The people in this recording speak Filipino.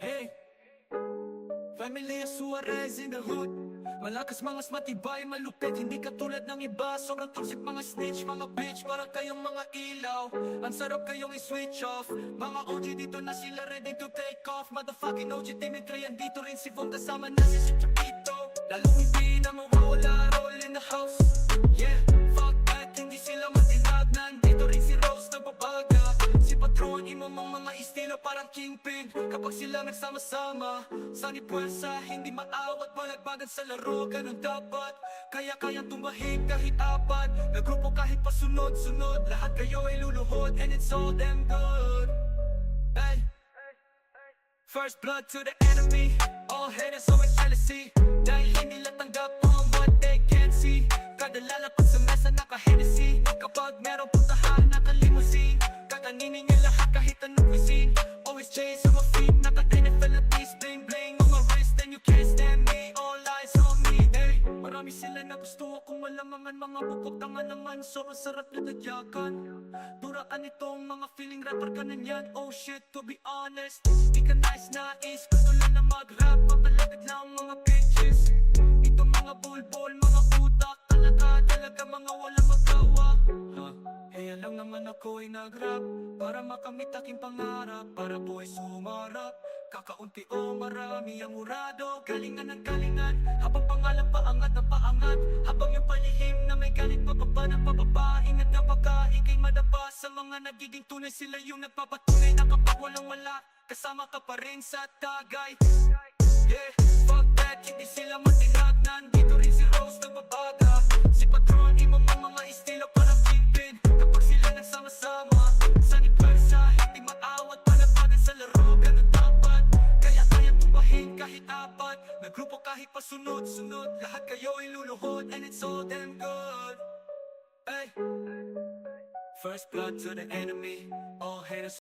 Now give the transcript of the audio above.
Hey, Familia Suarez in the hood. Malakas, mangas, matibay, malupit, hindi katulad ng iba. Sobrang toxic, mga snitch, mga bitch, parang kayong mga ilaw. Ang sarap kayong i-switch off. Mga OG dito na sila ready to take off. Motherfucking OG Dimitri, andito rin si Von, kasama na si Chapito. Lalong hindi na mawawala, roll in the house. Yeah, fuck that, hindi sila matinag. Nandito rin si Rose, nagbabaga. Si Patron, imamang mga estilo parang kingpin. Kapag sila nagsama-sama, sani puwersa, hindi maawat. Balagbagan sa laro, ganun dapat. Kaya kayang tumahig kahit apat. Nagrupo kahit pasunod-sunod. Lahat kayo ay luluhod, and it's all damn good. Ay. First blood to the enemy. All haters always jealousy. Dahil hindi lang tanggap on what they can't see. Kada lalapag sa mesa naka-Hennessy. Kapag merong puntahan naka-limousine. Kakaninin niya lahat kahit anong cuisine. Always chase on my feet, naka-10 felonies. Bling bling on my wrist, and you can't stand me. All eyes on me, hey. Marami sila na gusto akong malamangan. Mga bukog tanga naman, sobrang sarap na dadyakan. Duraan itong mga feeling rapper ka na yan. Oh shit, to be honest, di ka nice nais. Gusto lang na mag-rap, papalagad lang mga bitches. Itong mga bulbul, mga utak, talaga mga walang magawa. Kaya lang naman ako ay nag-rap para makamit aking pangarap, para buhay sumarap. Kakaunti o marami ang murado, galingan ng galingan, habang pangalan paangat na paangat. Habang yung palihim na may galit pababa ng pababa. Ingat na baka ikay madapa sa mga nagiging tunay. Sila yung nagpapatunay na kapag walang wala, kasama ka pa rin sa tagay. Yeah, fuck that, hindi sila matinag. Nandito rin si Rose, nagbabaga. Si Patron, imamang mga estilo parang kingpin. Kapag sila nagsama-sama, sani pwersa, hindi maawat. Balagbagan sa laro, ganun dapat. Kaya kayang tumahin kahit apat. Nagrupo kahit pasunod-sunod. Lahat kayo ay luluhod, and it's all damn good. Ay. First blood to the enemy. All haters